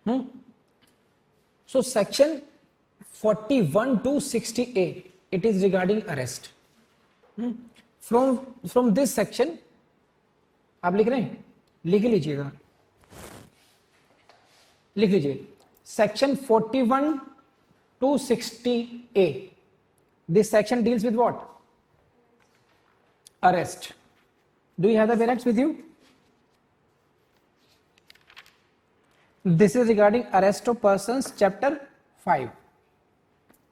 So section 41 to 60A, it is regarding arrest. From this section, आप लिख रहे हैं, लिख लीजिएगा, लिख लीजिए section 41 to 60A. This section deals with what? Arrest. Do you have the parents with you? This is regarding arrest of persons, chapter 5.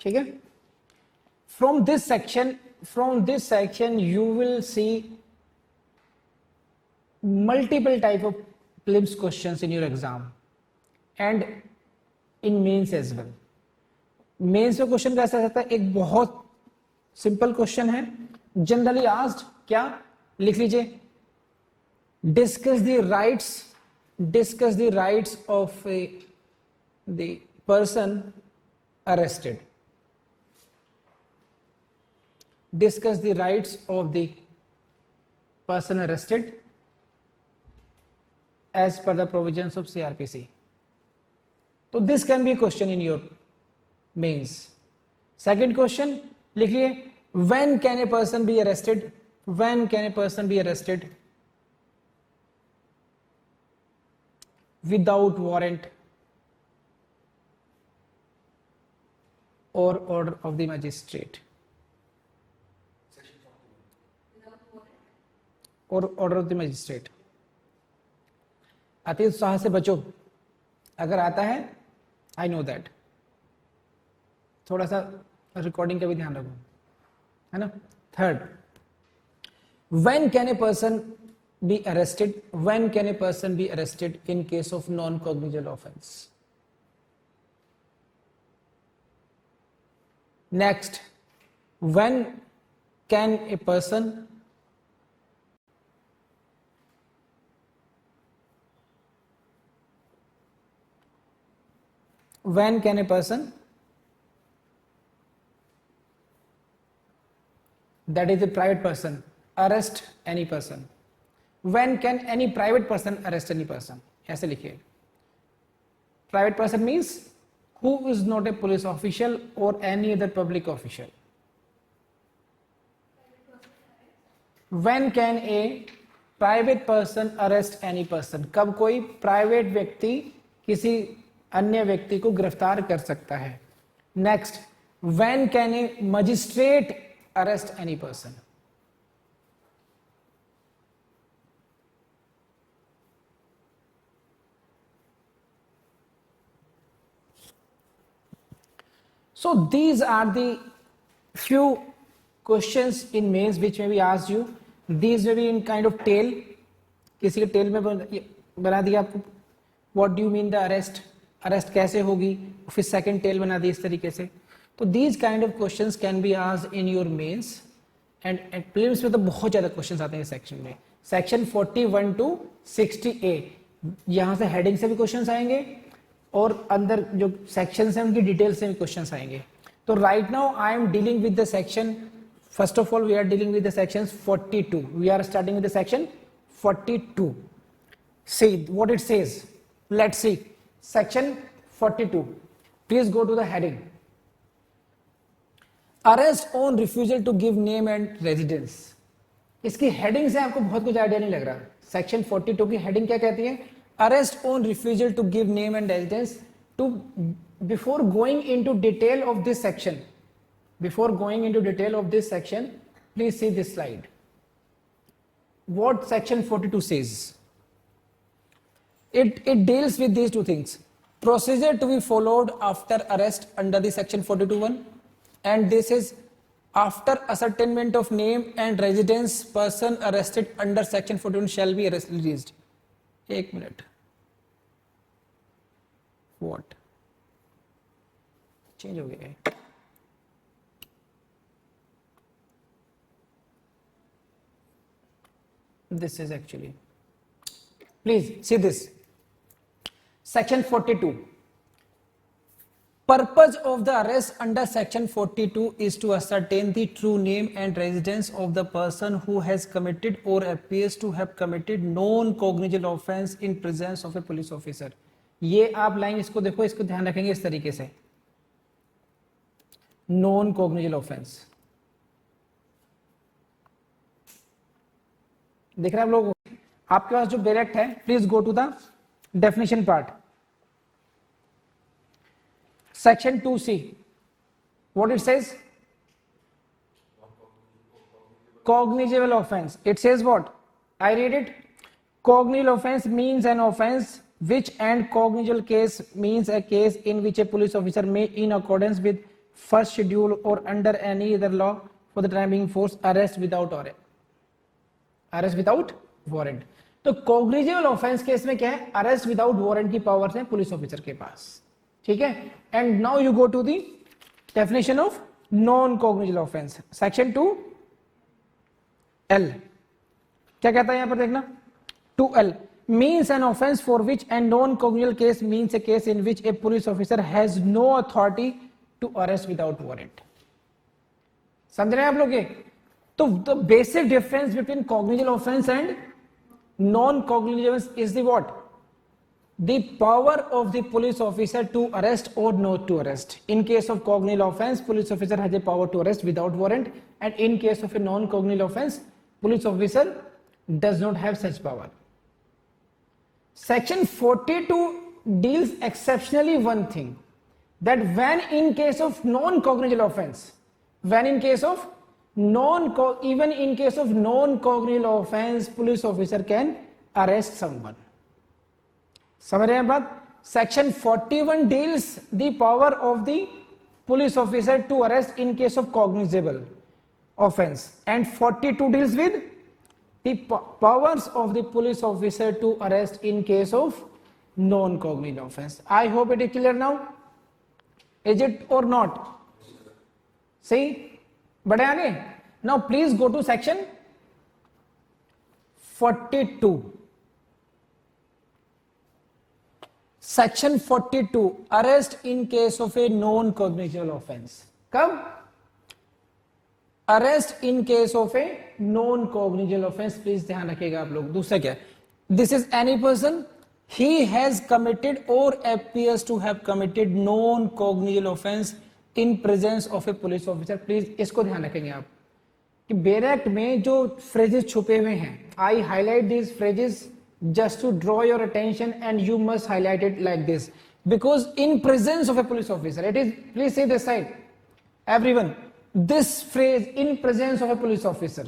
ठीक है? From this section you will see multiple type of prelims questions in your exam and in mains as well. Mains में question कैसा रहता है? एक बहुत simple question है, generally asked, क्या लिख लीजिए, discuss the rights of the person arrested. Discuss the rights of the person arrested as per the provisions of CRPC. So this can be a question in your mains. Second question, लिखिए, when can a person be arrested? When can a person be arrested without warrant or order of the magistrate? और order of the magistrate. अति उत्साह से बचो, अगर आता है, I know that. थोड़ा सा रिकॉर्डिंग का भी ध्यान रखो, है ना. Third, when can a person be arrested? When can a person be arrested in case of non cognizable offence? Next, when can a person when can a person, that is a private person, arrest any person? When can any private person arrest any person? ऐसे लिखिए. Private person means who is not a police official or any other public official. When can a private person arrest any person? कब कोई private व्यक्ति किसी अन्य व्यक्ति को गिरफ्तार कर सकता है? Next, when can a magistrate arrest any person? So these are the few questions in mains which may be asked you. These may be in kind of tail. किसी के टेल में बना दिया आपको, what do you mean the arrest? Arrest कैसे होगी, फिर second tell बना दी इस तरीके से. तो these kind of questions can be asked in your mains and prelims में तो बहुत ज्यादा क्वेश्चंस आते हैं सेक्शन में. सेक्शन 41 टू 60A, यहाँ से हेडिंग से भी क्वेश्चंस आएंगे और अंदर जो सेक्शंस हैं उनकी डिटेल से भी क्वेश्चंस आएंगे. तो right now I am dealing with the section, first of all we are dealing with the section 42. We are starting with the section 42. See what it says. Let's see. Section 42. Please go to the heading. Arrest on refusal to give name and residence. इसकी heading से आपको बहुत कुछ idea नहीं लग रहा. Section 42 की heading क्या कहती है? Arrest on refusal to give name and residence. To before going into detail of this section, please see this slide. What section 42 says? It deals with these two things. Procedure to be followed after arrest under the section 42(1), and this is after ascertainment of name and residence, person arrested under section 41 shall be released. एक minute. What? Change हो गया है. This is actually, please see this. Section 42. Purpose of the arrest under section 42 is to ascertain the true name and residence of the person who has committed or appears to have committed non cognizable offense in presence of a police officer. ये आप line इसको देखो, इसको ध्यान रखेंगे इस तरीके से, नॉन कॉग्निजेबल ऑफेंस। देख रहे हैं आप लोग, आपके पास जो डायरेक्ट है, please go to the definition part, section 2C, what it says, cognizable offense. It says what? I read it. Cognizable offense means an offense which, and cognizable case means a case in which a police officer may, in accordance with first schedule or under any other law for the time being, force arrest without warrant. Arrest without warrant. तो cognizable offense case में क्या है, arrest without warrant की powers है police officer के पास, ठीक है। And now you go to the definition of non cognizable offense, section 2L क्या कहता है यहां पर देखना, 2L means an offense for which a non-cognizable case means a case in which a police officer has no authority to arrest without warrant. समझ रहे हैं आप लोग ये? तो the basic difference between cognizable offense and non-cognizable is the what? The power of the police officer to arrest or not to arrest. In case of cognizable offense, police officer has a power to arrest without warrant, and in case of a non-cognizable offense, police officer does not have such power. Section 42 deals exceptionally one thing, that when in case of non-cognizable offense, when in case of even in case of non-cognizable offense, police officer can arrest someone. समझ रहे हैं बात? Section 41 deals the power of the police officer to arrest in case of cognizable offence, and 42 deals with the powers of the police officer to arrest in case of non cognizable offence. I hope it is clear now. Is it और not? सही, बढ़े आगे. Now please go to section 42. Section 42, arrest in case of a non-cognizable offense. कब? Arrest in case of a non-cognizable offense. Please ध्यान रखिएगा आप लोग. दूसरा क्या? This is any person he has committed or appears to have committed non-cognizable offense in presence of a police officer. Please इसको ध्यान रखेंगे आप कि बेरेक्ट में जो phrases छुपे हुए हैं, I highlight these phrases just to draw your attention, and you must highlight it like this, because in presence of a police officer, it is, please say this side everyone, this phrase, in presence of a police officer.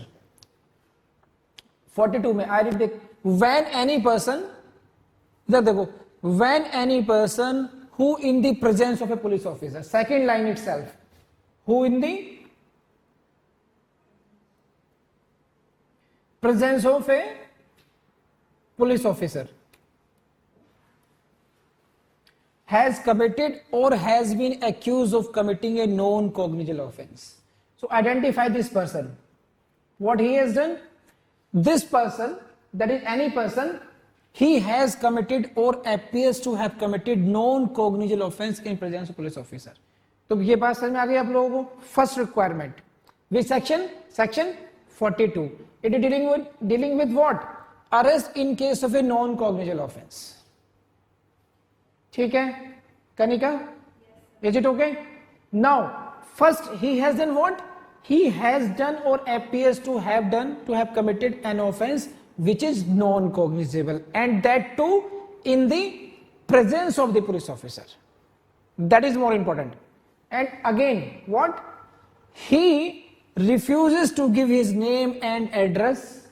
42 में I read, when any person, इधर देखो, when any person who in the presence of a police officer, second line itself, who in the presence of a police officer has committed or has been accused of committing a non-cognizable offense. So identify this person. What he has done? This person, that is any person, he has committed or appears to have committed non-cognizable offense in presence of police officer. तो ये बात समझ में आ गई आप लोगों को? First requirement. Which section? Section 42. It is dealing with what? Arrest in case of a non-cognizable offense. ठीक है Kanika? Is it okay? Now first he has done what? He has done or appears to have committed an offense which is non-cognizable, and that too in the presence of the police officer. That is more important. And again what? He refuses to give his name and address,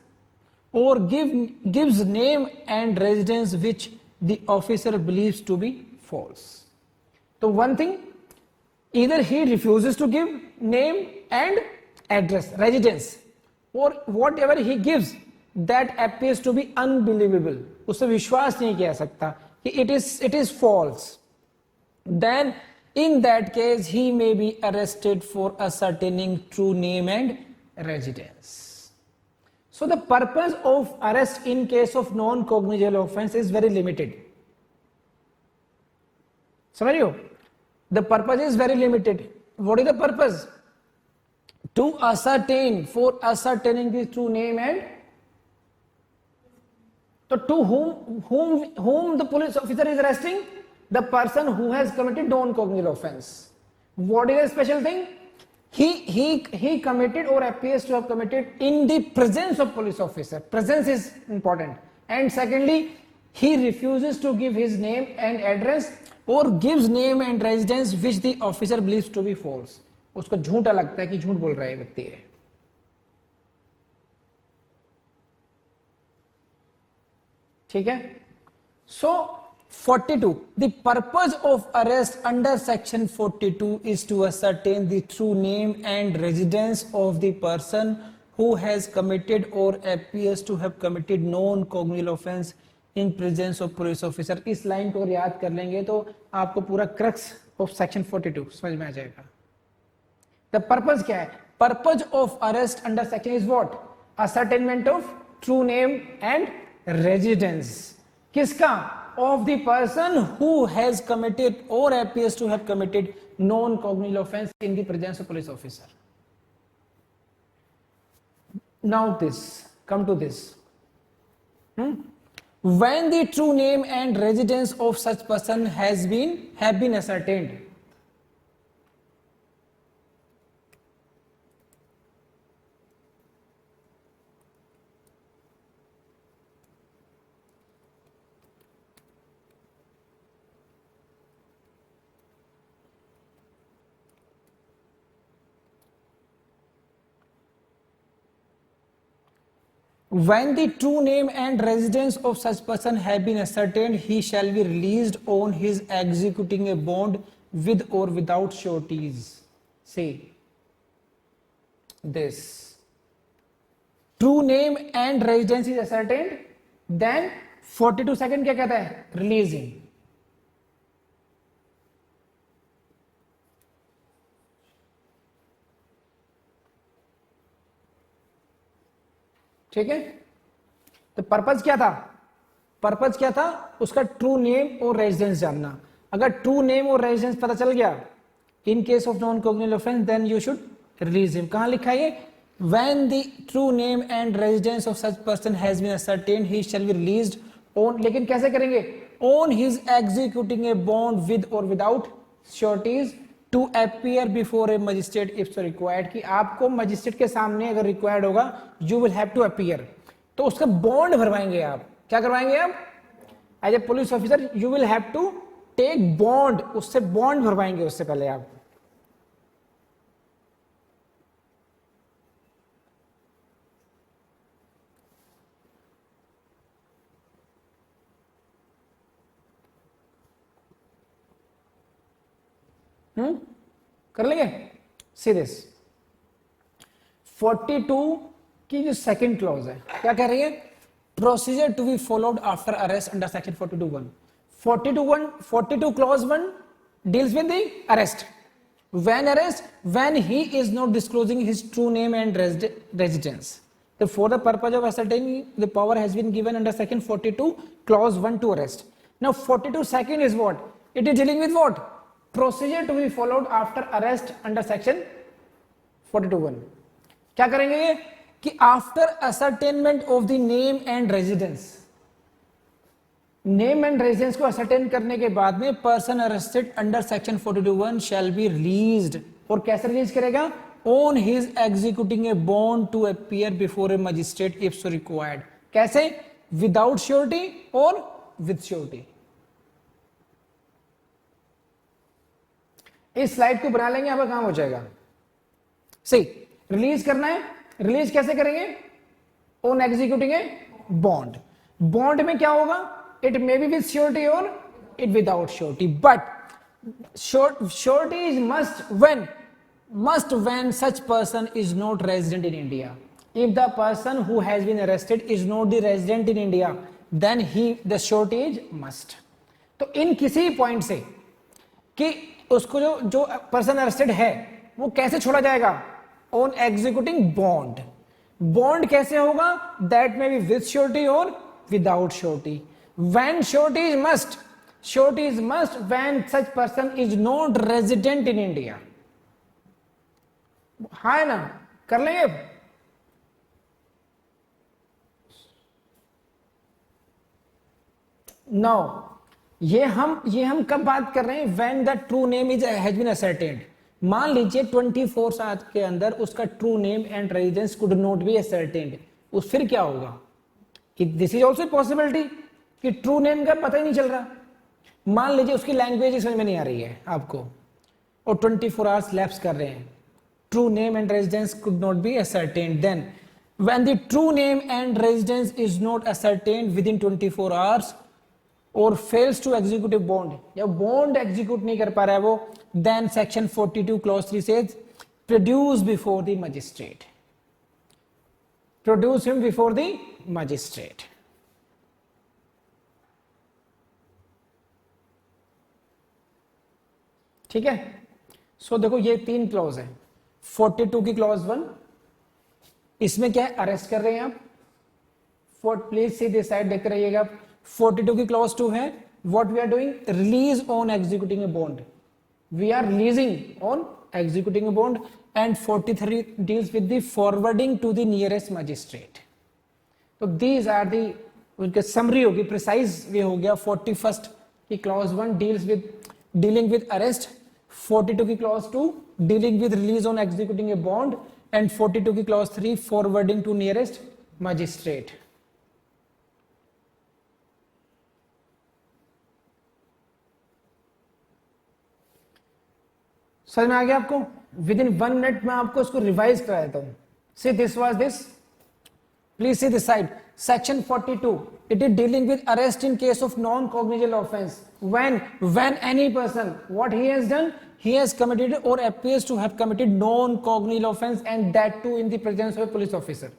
or gives name and residence which the officer believes to be false. So one thing, either he refuses to give name and address, residence, or whatever he gives that appears to be unbelievable, उससे विश्वास नहीं किया सकता कि it is false, then in that case he may be arrested for ascertaining true name and residence. So the purpose of arrest in case of non-cognizable offense is very limited. समझ रहे हो? The purpose is very limited. What is the purpose? To ascertain, for ascertaining the true name and तो to whom the police officer is arresting? The person who has committed non-cognizable offense. What is a special thing? He committed or appears to have committed in the presence of police officer. Presence is important. And secondly, he refuses to give his name and address or gives name and residence which the officer believes to be false. उसको झूठा लगता है कि झूठ बोल रहा है व्यक्ति है. ठीक है. So 42, the purpose of arrest under section 42 is to ascertain the true name and residence of the person who has committed or appears to have committed known cognizable offense in presence of police officer. इस line को याद कर लेंगे तो आपको पूरा crux of section 42 समझ में आ जाएगा. The purpose क्या है? Purpose of arrest under section is what? Ascertainment of true name and residence. किसका? Of the person who has committed or appears to have committed known cognizable offense in the presence of police officer. Now this, come to this. When the true name and residence of such person have been ascertained. When the true name and residence of such person have been ascertained, he shall be released on his executing a bond with or without sureties. See this. True name and residence is ascertained, then 42 second क्या कहता है? Releasing. ठीक है. तो purpose क्या था? Purpose क्या था? उसका ट्रू नेम और रेजिडेंस जानना. अगर ट्रू नेम और रेजिडेंस पता चल गया, in case of non cognitive offence, then you should release him. कहां लिखा है? When the true name and residence of such person has been ascertained, he shall be released on. लेकिन कैसे करेंगे? On his executing a bond with और without sureties to appear before a magistrate if so required. कि आपको magistrate के सामने अगर required होगा, you will have to appear. तो उसका बॉन्ड भरवाएंगे आप. क्या करवाएंगे आप? As a police officer you will have to take bond. उससे बॉन्ड भरवाएंगे उससे पहले आप. कर लेंगे. सी दिस 42 की जो सेकंड क्लॉज है, क्या कह रही है? Procedure to be followed after arrest under section 42(1). 42 clause 1 deals with the arrest. When arrest, when he is not disclosing his true name and residence. So for the purpose of ascertaining, the power has been given under section 42 clause 1 to arrest. Now 42 second is what? It is dealing with what? Procedure to be followed after arrest under section 42(1). क्या करेंगे ये? कि after ascertainment of the name and residence, name and residence को ascertain करने के बाद में person arrested under section 42(1) shall be released. और कैसे रिलीज करेगा? On his executing a bond to appear before a magistrate if so required. कैसे? Without surety और विद श्योरिटी. इस स्लाइड को बना लेंगे, आपका काम हो जाएगा. सही. रिलीज करना है. रिलीज कैसे करेंगे? On executing a bond. Bond में क्या होगा? It may be with surety or it without surety, but surety is must when such person is not resident in India. If the person who has been arrested is not the resident in India, then the surety is must. तो इन किसी point से कि उसको जो person arrested है वो कैसे छोड़ा जाएगा? On executing bond. बॉन्ड कैसे होगा? That may be with surety और without surety. When surety is must when such person is not resident in India. हाँ है ना? कर लेंगे. नाउ ये हम कब बात कर रहे हैं, when the true name is has been ascertained. मान लीजिए 24 साल के अंदर उसका true name and residence could not be ascertained, उस फिर क्या होगा, कि दिस इज ऑल्सो पॉसिबिलिटी कि ट्रू नेम का पता ही नहीं चल रहा। मान लीजिए उसकी लैंग्वेज समझ में नहीं आ रही है आपको और 24 आवर्स लैप्स कर रहे हैं, true name and residence could not B ascertained, then when the true name and residence is not ascertained within 24 hours or fails to execute a bond, या bond execute नहीं कर पा रहा है वो, then section 42 clause 3 says produce before the magistrate, produce him before the magistrate। ठीक है, सो देखो ये 3 क्लॉज है। 42 की क्लॉज 1, इसमें क्या है, अरेस्ट कर रहे हैं आप, प्लीज सी दिस साइड देख रहिएगा। 42 की क्लॉज 2 है, what we are doing, release on executing a bond, we are releasing on executing a bond, and 43 deals with the forwarding to the nearest magistrate. तो these are the, उनके summary होगी, precise way हो गया। 41 की clause 1 deals with dealing with arrest, 42 की clause 2 dealing with release on executing a bond, and 42 की clause 3 forwarding to nearest magistrate. समझ में आ गया आपको? विद इन 1 मिनट में आपको इसको रिवाइज करा देता हूं। See this was this, please see this side, section 42 it is dealing with arrest in case of non cognizable offense when any person, what he has done, he has committed or appears to have committed non cognizable offense, and that too in the presence of a police officer।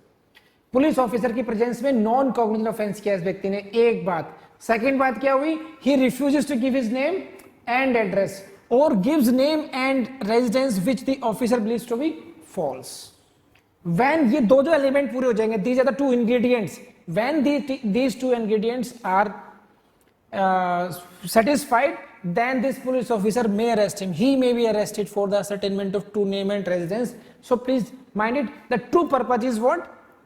Police officer की presence में non cognizable offence किया इस व्यक्ति ने, एक बात। Second बात क्या हुई, he refuses to give his name and address और gives name and residence which the officer believes to be false. When ये दो जो एलिमेंट पूरे हो जाएंगे, these are the 2 ingredients, when these 2 ingredients are satisfied, then this police officer may arrest him, he may be arrested for the ascertainment of true name and residence। So please mind it, the true purpose is what,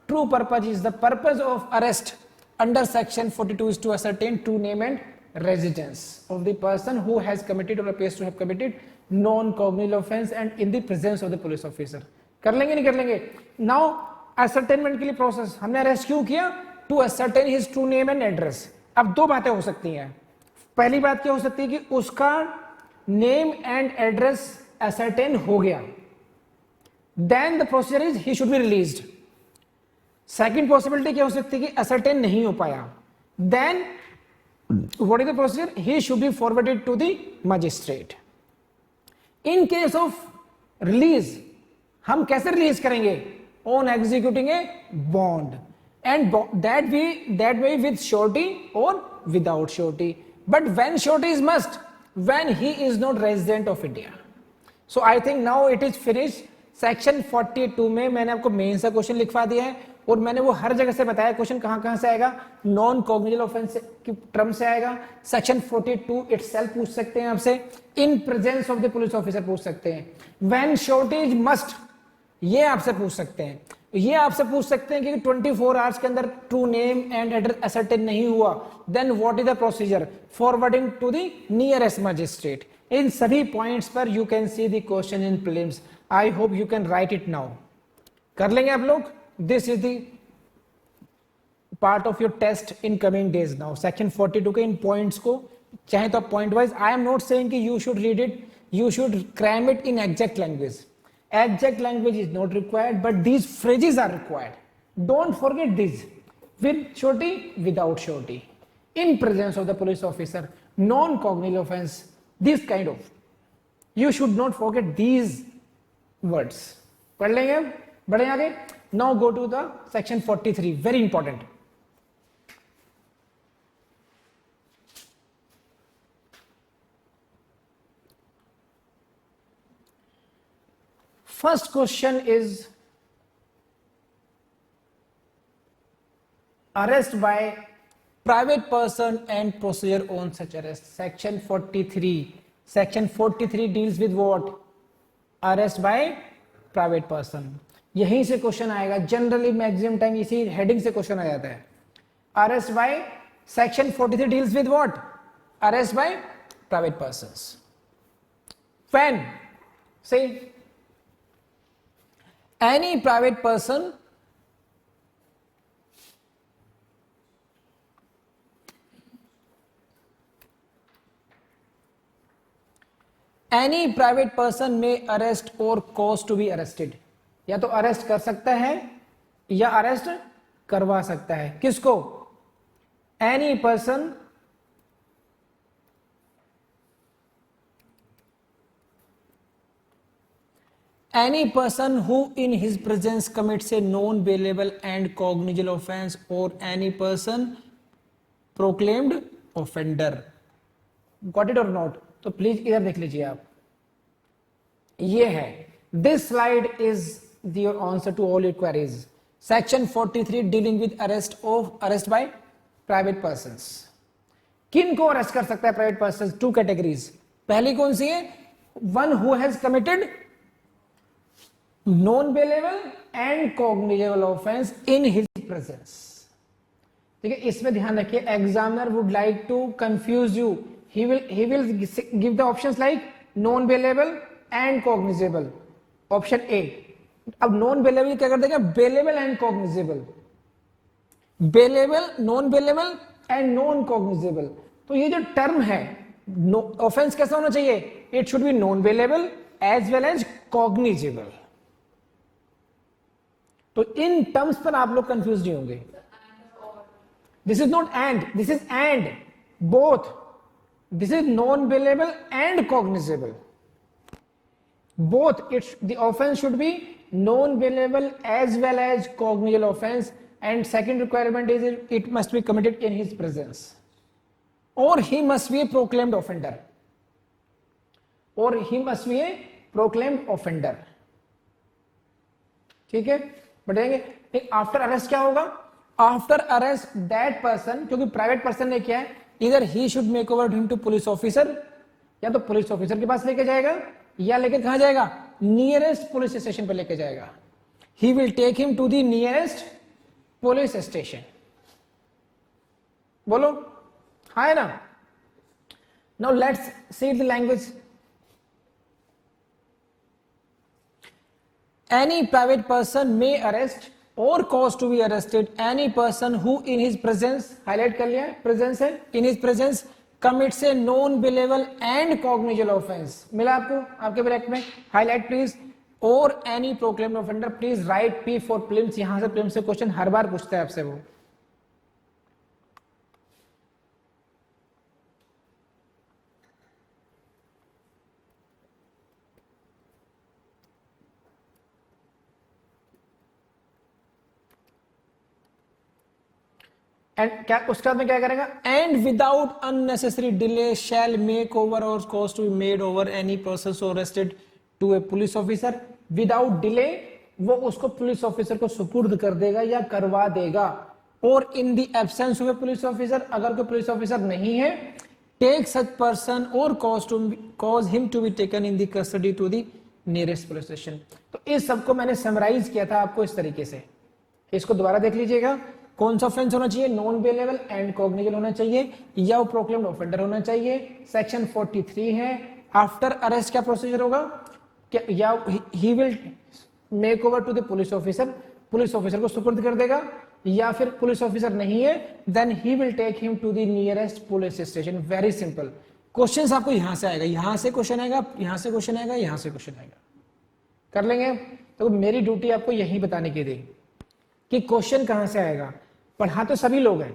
true purpose is the purpose of arrest under section 42 is to ascertain true name and residence of the person who has committed or appears to have committed non cognizable offense and in the presence of the police officer। कर लेंगे नहीं कर लेंगे? Now ascertainment के लिए process, हमने arrest क्यों किया, to ascertain his true name and address. अब 2 बातें हो सकती हैं। पहली बात क्या हो सकती है कि उसका नेम एंड एड्रेस असर्टेन हो गया, then the procedure is he should be released. Second possibility क्या हो सकती है कि असर्टेन नहीं हो पाया, then what is the procedure, he should be forwarded to the magistrate. In case of release हम कैसे रिलीज करेंगे, on executing a bond, and that way with surety और without surety, but when surety is must when he is not resident of India. So I think now it is finish. Section 42 में मैंने आपको main सा question लिखवा दिया है और मैंने वो हर जगह से बताया क्वेश्चन कहां से आएगा, नॉन कॉग्निजेबल ऑफेंस की टर्म से आएगा। सेक्शन 42 इटसेल्फ पूछ सकते हैं आपसे, in presence of the police officer पूछ सकते हैं, व्हेन श्योरिटी इज मस्ट ये आपसे पूछ सकते हैं, ये आपसे पूछ सकते हैं कि 24 आवर्स के अंदर true name and address ascertain नहीं हुआ, then what is the procedure, forwarding to the nearest magistrate. इन सभी पॉइंट्स पर you can see the question in prelims. I hope you can write it now. कर लेंगे आप लोग? This is the part of your test in coming days. Now section 42 के इन points को चाहे तो आप point wise, I am not saying कि you should read it, you should cram it in exact language. Exact language is not required, but these phrases are required. Don't forget these. With surety, without surety, in presence of the police officer, non-cognizable offense, this kind of. You should not forget these words. पढ़ लेंगे, बढ़े आगे. Now go to the section 43. Very important. First question is arrest by private person and procedure on such arrest. Section 43. Section 43 deals with what? Arrest by private person. यहीं से question आएगा, generally maximum time इसी heading से question आ जाता है। Arrest by Section 43 deals with what? Arrest by private persons. When, say, any private person may arrest or cause to be arrested. या तो अरेस्ट कर सकता है या अरेस्ट करवा सकता है. किसको? Any person who in his presence commits a known bailable and cognizable offense or any person proclaimed offender. Got it or not? तो प्लीज इधर देख लीजिए आप. ये है, this slide is your answer to all your queries. Section 43 dealing with arrest by private persons. किन को arrest कर सकता है प्राइवेट पर्सन? Two categories. पहली कौन सी है? One who has committed non bailable and cognizable offence in his presence. ठीक है, इसमें ध्यान रखिए, examiner would like to confuse you. he will give the options like non bailable and cognizable. Option A. अब नॉन बेलेबल क्या कर देगा? Bailable and cognizable. Bailable, non bailable and non cognizable. तो ये जो टर्म है, ऑफेंस कैसा होना चाहिए? It should be non bailable as well as cognizable. तो इन टर्म्स पर आप लोग कंफ्यूज नहीं होंगे. This is not and, this is and, both. This is non-bailable and cognizable. Both, the offense should be non-bailable as well as cognizable offense, and second requirement is it must be committed in his presence, or he must be a proclaimed offender. ठीक है, बताएंगे. After arrest क्या होगा? After arrest that person, क्योंकि private person ने क्या है, इधर he should make over him to police officer, या तो पुलिस ऑफिसर के पास लेके जाएगा या लेकर कहां जाएगा? नियरेस्ट पुलिस स्टेशन पर लेके जाएगा. He will take him to the nearest police station. बोलो हाँ है ना? Now let's see the language. Any private person may arrest or cause to be arrested any person who in his presence, highlight कर लिया, presence है, in his presence commits a known bailable and cognizable offense. मिला आपको आपके bracket में? highlight please. or any proclaimed offender. please write P for prelims. यहां से prelims से क्वेश्चन हर बार पूछता है आपसे वो. एंड क्या उसके बाद में क्या करेगा? And without unnecessary delay shall make over और cause to be made over any process arrested to a police officer. Without delay वो उसको पुलिस ऑफिसर को सुपुर्द कर देगा या करवा देगा. और in the absence of a police officer, अगर कोई पुलिस ऑफिसर नहीं है, take such person or cause him to be taken in the custody to the nearest police station. तो इस सबको मैंने समराइज किया था आपको इस तरीके से. इसको दोबारा देख लीजिएगा. कौन सा ऑफेंस होना चाहिए? नॉन बेलेबल एंड कॉग्निजेबल होना चाहिए, या वो प्रोक्लेम्ड ऑफेंडर होना चाहिए. सेक्शन 43 है. आफ्टर अरेस्ट क्या प्रोसीजर होगा? क्या या he will make over to the police officer, police officer को सुपुर्द कर देगा, या फिर पुलिस ऑफिसर नहीं है then he will take him to the nearest police station. Very simple. Question आपको यहां से आएगा, यहां से क्वेश्चन आएगा, यहां से क्वेश्चन आएगा, यहां से क्वेश्चन आएगा. कर लेंगे. तो मेरी ड्यूटी आपको यही बताने की थी कि क्वेश्चन कहां से आएगा. पढ़ा तो सभी लोग हैं,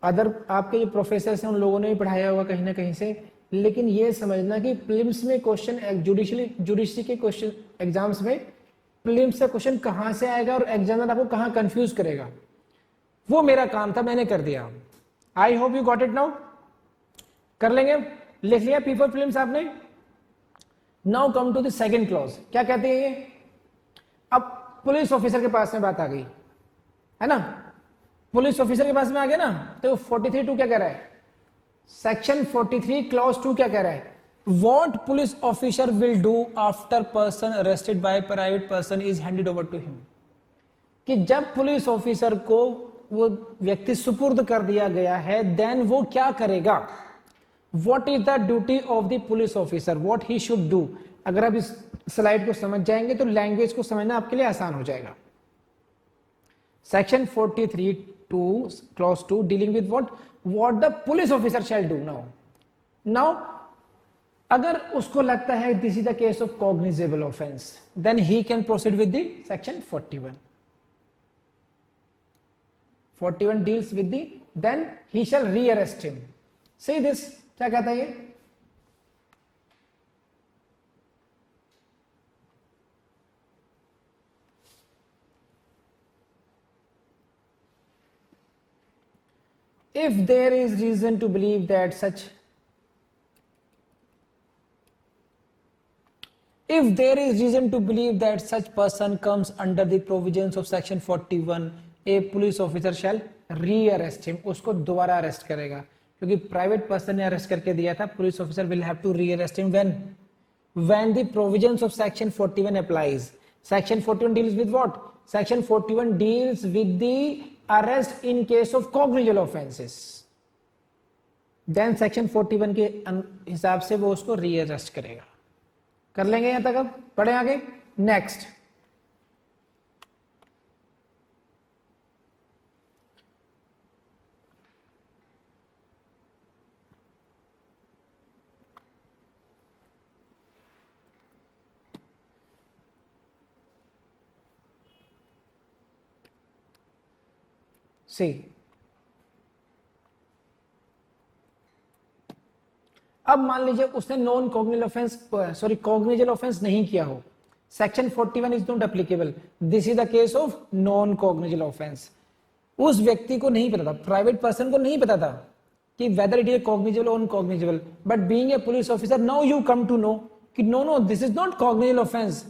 अदर आपके जो प्रोफेसर हैं उन लोगों ने भी पढ़ाया होगा कहीं ना कहीं से, लेकिन ये समझना कि प्रीलिम्स में क्वेश्चन, जुडिशरी के क्वेश्चन एग्जाम्स में प्रीलिम्स का क्वेश्चन कहां से आएगा और एग्जामिनर आपको कहां कंफ्यूज करेगा, वो मेरा काम था, मैंने कर दिया. I hope you got it now. कर लेंगे. लिख लिया पी फॉर प्रीलिम्स आपने. Now come to the second clause. क्या कहते हैं ये? अब पुलिस ऑफिसर के पास में बात आ गई है ना, पुलिस ऑफिसर के पास में आ गया ना. तो 43(2) क्या कह रहा है? सेक्शन 43 क्लॉज 2 क्या कह रहा है? What police officer will do after person arrested by private person is handed over to him. कि जब पुलिस ऑफिसर को वो व्यक्ति सुपुर्द कर दिया गया है, देन वो क्या करेगा, what is the duty of the police officer, what he should do. अगर आप इस स्लाइड को समझ जाएंगे तो लैंग्वेज को समझना आपके लिए आसान हो जाएगा। Section 43 2 clause 2 dealing with what the police officer shall do. Now अगर उसको लगता है this is the case of cognizable offence, then he can proceed with the section 41 deals with the, then he shall rearrest him. See this, क्या कहता है ये, if there is reason to believe that such person comes under the provisions of section 41, a police officer shall re-arrest him। उसको दोबारा arrest करेगा, क्योंकि private person ने arrest करके दिया था, police officer will have to re-arrest him when the provisions of section 41 applies। section 41 deals with what? section 41 deals with the arrest in case of cognizable offenses, then section 41 के हिसाब से वो उसको री-अरेस्ट करेगा। कर लेंगे यहां तक, अब पढ़े आगे। नेक्स्ट, सी, अब मान लीजिए उसने नॉन कॉग्निजेबल ऑफेंस नहीं किया हो, section 41 is not applicable, this is the case of non cognizable offence. उस व्यक्ति को नहीं पता था, प्राइवेट पर्सन को नहीं पता था कि वेदर इट इज कॉग्निजेबल और uncognizable, but being a police officer now you come to know कि no this is not cognizable offence,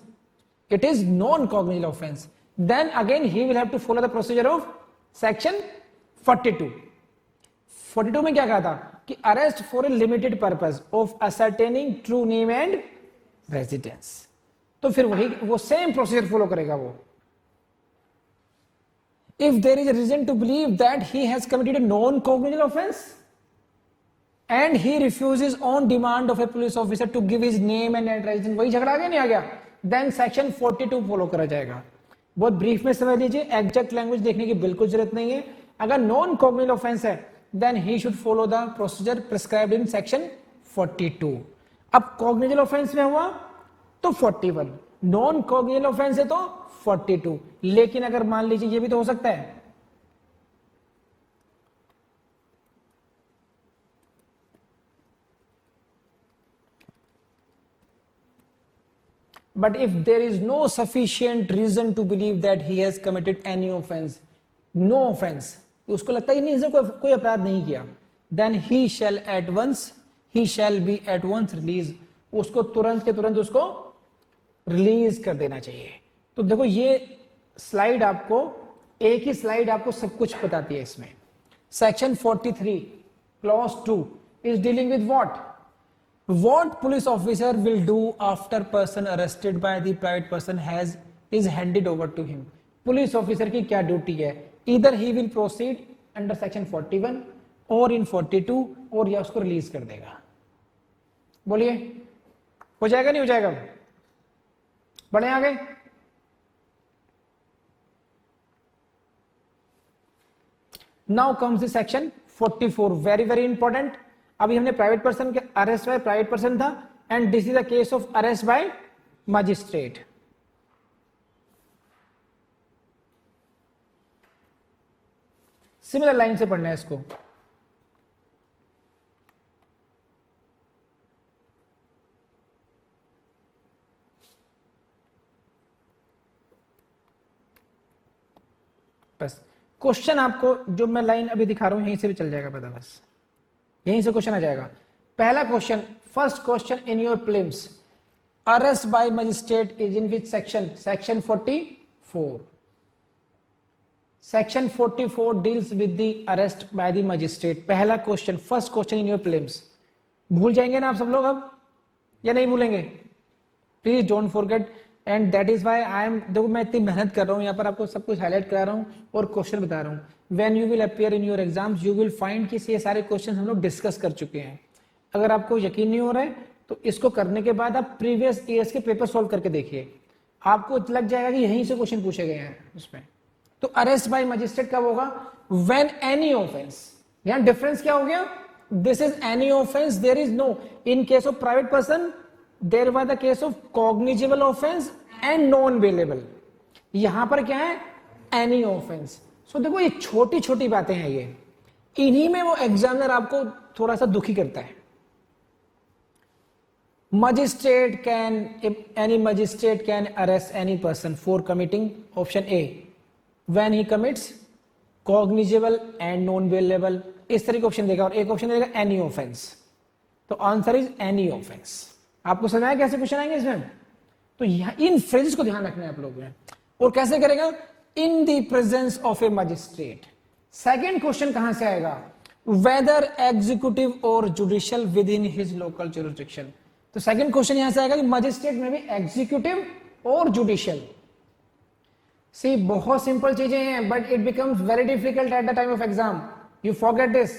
it is non cognizable offence, then again he will have to follow the procedure of section 42 में क्या कहा था कि arrest for a limited purpose of ascertaining true name and residence. तो फिर वो same procedure follow करेगा वो। If there is a reason to believe that he has committed a non cognizable offence and he refuses on demand of a police officer to give his name and residence, वही झगड़ा आ गया नहीं आ गया, then section 42 follow करा जाएगा। बहुत brief में समझ लीजिए, एग्जैक्ट लैंग्वेज देखने की बिल्कुल जरूरत नहीं है। अगर नॉन कॉग्निजेबल ऑफेंस है then he should follow the procedure prescribed in section 42। अब कॉग्निजेबल ऑफेंस में हुआ तो 41, नॉन कॉग्निजेबल ऑफेंस है तो 42। लेकिन अगर मान लीजिए ये भी तो हो सकता है, but if there is no sufficient reason to believe that he has committed any offense, no offense, उसको लगता है नहीं कोई अपराध नहीं किया, then he shall be at once released, उसको तुरंत के तुरंत उसको रिलीज कर देना चाहिए। तो देखो ये स्लाइड आपको, एक ही स्लाइड आपको सब कुछ बताती है इसमें। Section 43 clause 2 is dealing with what police officer will do after person arrested by the private person is handed over to him। Police officer की क्या ड्यूटी है, either he will proceed under section 41 or in 42 और या उसको release कर देगा। बोलिए हो जाएगा नहीं हो जाएगा, बढ़े आगे। Now comes the section 44, very very important. अभी हमने प्राइवेट पर्सन के अरेस्ट बाय प्राइवेट पर्सन था, and this is the case of arrest by magistrate. Similar line से पढ़ना है इसको। बस क्वेश्चन आपको जो मैं लाइन अभी दिखा रहा हूं यहीं से भी चल जाएगा पता, बस यहीं से क्वेश्चन आ जाएगा। पहला question, first question in your prelims, arrest by magistrate is in which section? Section 44। Section 44 deals with the arrest by the magistrate. पहला question, first question in your prelims. भूल जाएंगे ना आप सब लोग अब या नहीं भूलेंगे? Please don't forget, and that is why I am, देखो मैं इतनी मेहनत कर रहा हूँ यहाँ पर, आपको सब कुछ हाईलाइट करा रहा हूँ और क्वेश्चन बता रहा हूँ. When you will appear in your exams you will find कि ये सारे क्वेश्चन हम लोग डिस्कस कर चुके हैं. अगर आपको यकीन नहीं हो रहा है तो इसको करने के बाद आप प्रीवियस ईयर्स के पेपर सोल्व करके देखिए, आपको लग जाएगा कि यहीं से क्वेश्चन पूछे गए हैं उसमें. तो अरेस्ट बाय मजिस्ट्रेट कब होगा? व्हेन एनी ऑफेंस, यहां डिफरेंस क्या हो गया? This is any offence, there is no, in case of private person there was the case of cognizable offence and non bailable. यहां पर क्या है? Any offence. सो देखो ये छोटी छोटी बातें हैं, ये इन्हीं में वो एग्जामिनर आपको थोड़ा सा दुखी करता है. Magistrate can, any magistrate can arrest any person for committing option A when he commits cognizable and non-bailable. इस तरह का ऑप्शन देगा और एक ऑप्शन देगा any offense. तो आंसर इज any offense. आपको समझ आया कैसे क्वेश्चन आएंगे इसमें? तो यहाँ इन फ्रेजेस को ध्यान रखना है आप लोगों ने. और कैसे करेगा? In the presence of A magistrate. Second question कहां से आएगा? वेदर एग्जीक्यूटिव और judicial with in his local jurisdiction. तो सेकंड क्वेश्चन यहां से आएगा कि मजिस्ट्रेट में भी एग्जीक्यूटिव और जुडिशियल. सी बहुत सिंपल चीजें हैं but it becomes very difficult at the time of exam. You forget this.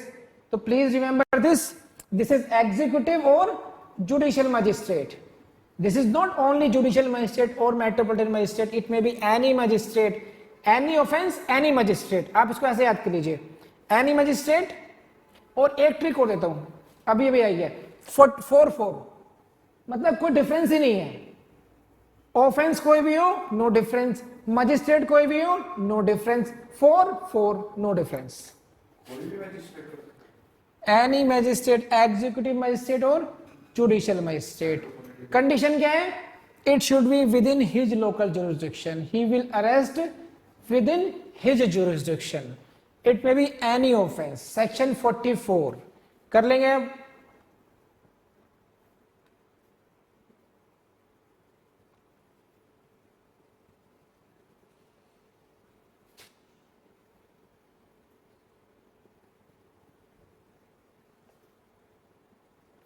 तो please remember this. This is executive और judicial magistrate. This is not only judicial magistrate और metropolitan magistrate, it may be any magistrate, any offence, any magistrate. आप इसको ऐसे याद कर लीजिए, any magistrate. और एक ट्रिक और देता हूं, अभी अभी आई है, 4-4, मतलब कोई डिफरेंस ही नहीं है. ऑफेंस कोई भी हो नो डिफरेंस, मजिस्ट्रेट कोई भी हो no difference, 4-4 no difference. Any magistrate, executive magistrate और जुडिशियल मजिस्ट्रेट. कंडीशन क्या है? It should be within his local jurisdiction. He will arrest within his jurisdiction. It may be any offence. Section 44 कर लेंगे अब.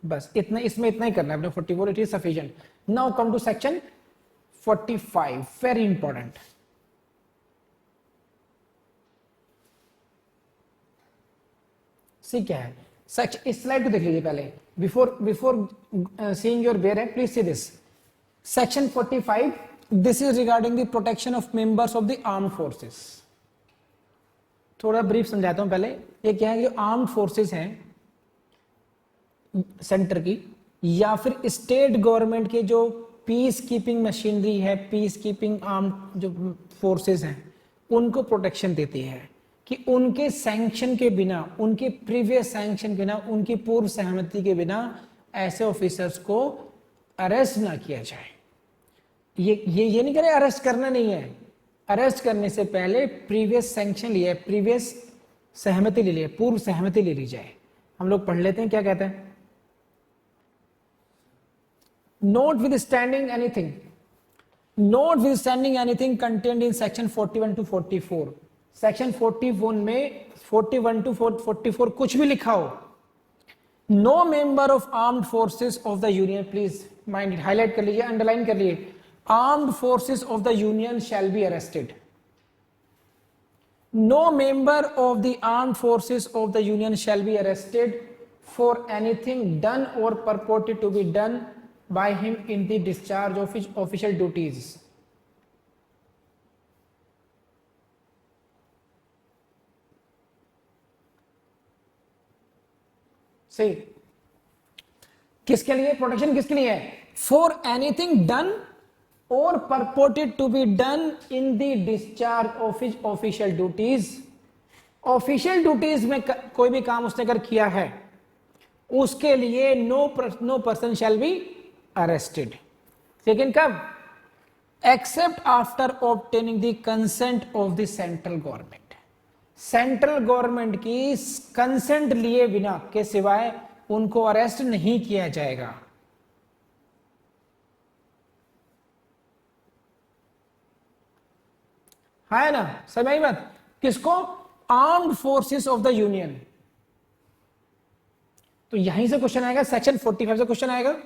बस इतना, इसमें इतना ही करना है अपने 44. It is sufficient. Now come to section 45, very important. See क्या है? इस स्लाइड को देख लीजिए पहले, बिफोर सीइंग योर बेयर है, please see this. Section 45, this is regarding the protection of members of the armed forces. थोड़ा ब्रीफ समझाता हूं पहले. ये क्या है? जो आर्म्ड फोर्सेस हैं सेंटर की या फिर स्टेट गवर्नमेंट के जो पीस कीपिंग मशीनरी है, पीस कीपिंग आर्म जो फोर्सेस हैं, उनको प्रोटेक्शन देती है कि उनके सैंक्शन के बिना, उनके प्रीवियस सैंक्शन के बिना, उनकी पूर्व सहमति के बिना ऐसे ऑफिसर्स को अरेस्ट ना किया जाए. ये नहीं करे, अरेस्ट करना नहीं है. अरेस्ट करने से पहले प्रीवियस सैंक्शन लिया, प्रीवियस सहमति ले लिया, पूर्व सहमति ले ली जाए. हम लोग पढ़ लेते हैं क्या कहते हैं. Notwithstanding anything contained in section 41 to 44. section 41 में 41 to 44 कुछ भी लिखा हो, no member of armed forces of the union, please mind it, highlight कर लीजिए, underline कर लीजिए, armed forces of the union shall be arrested. No member of the armed forces of the union shall be arrested for anything done or purported to be done by him in the discharge of his official duties. See, किसके लिए protection? किसके लिए है? For anything done or purported to be done in the discharge of his official duties. Official duties में कोई भी काम उसने अगर किया है, उसके लिए no person shall be arrested. लेकिन कब? Except after obtaining the consent of the central government. Central government की कंसेंट लिए बिना के सिवाय उनको अरेस्ट नहीं किया जाएगा. है ना, समझ आई बात? किसको? Armed forces of the union. तो यहीं से क्वेश्चन आएगा, सेक्शन 45 से क्वेश्चन आएगा.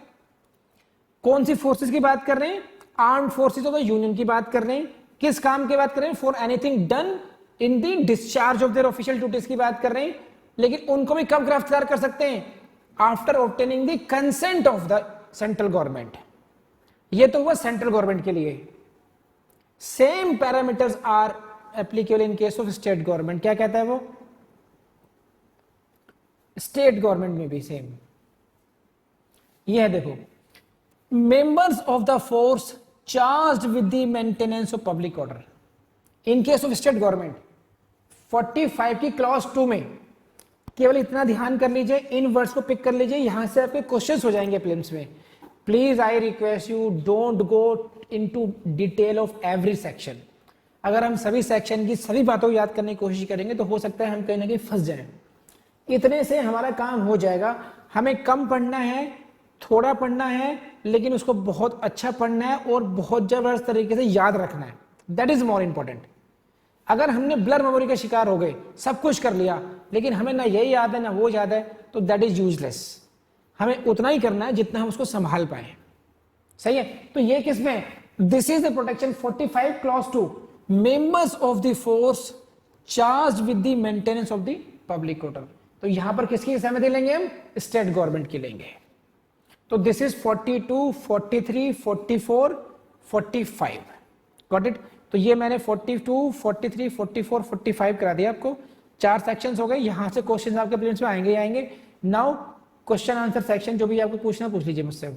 कौन सी फोर्सेस की बात कर रहे हैं? Armed forces of the union की बात कर रहे हैं, किस काम की बात कर रहे हैं, for anything done in the discharge of their official duties की बात कर रहे हैं, लेकिन उनको भी कब गिरफ्तार कर सकते हैं, after obtaining the consent of the central government. ये तो हुआ सेंट्रल गवर्नमेंट के लिए। Same parameters are applicable in case of state government. क्या कहता है वो, स्टेट गवर्नमेंट में भी सेम। ये है देखो, members of the force charged with the maintenance of public order in case of state government. 45 की क्लॉज 2 में केवल इतना ध्यान कर लीजिए, इन वर्ड्स को पिक कर लीजिए, यहां से आपके क्वेश्चंस हो जाएंगे प्रीलिम्स में। Please I request you don't go into detail of every section. अगर हम सभी सेक्शन की सभी बातों को याद करने की कोशिश करेंगे तो हो सकता है हम कहीं ना कहीं फंस जाएं। इतने से हमारा काम हो जाएगा। हमें कम पढ़ना है, थोड़ा पढ़ना है, लेकिन उसको बहुत अच्छा पढ़ना है और बहुत जबरदस्त तरीके से याद रखना है। That is more important. अगर हमने ब्लर मेमोरी का शिकार हो गए, सब कुछ कर लिया, लेकिन हमें ना यही याद है ना वो याद है, तो दैट इज यूजलेस। हमें उतना ही करना है जितना हम उसको संभाल पाए। सही है। तो ये किसमें, this is the protection 45 clause 2, members of the force charge with the maintenance of the public order. तो यहां पर किसकी सहमति लेंगे हम, स्टेट गवर्नमेंट की लेंगे। तो दिस इज 42, 43, 44, 45। Got it. तो ये मैंने 42, 43, 44, 45 करा दिया आपको। 4 सेक्शंस हो गए। यहां से क्वेश्चन आपके प्रीलिम्स में आएंगे ही आएंगे। नाउ क्वेश्चन आंसर सेक्शन, जो भी आपको पूछना पूछ लीजिए मुझसे।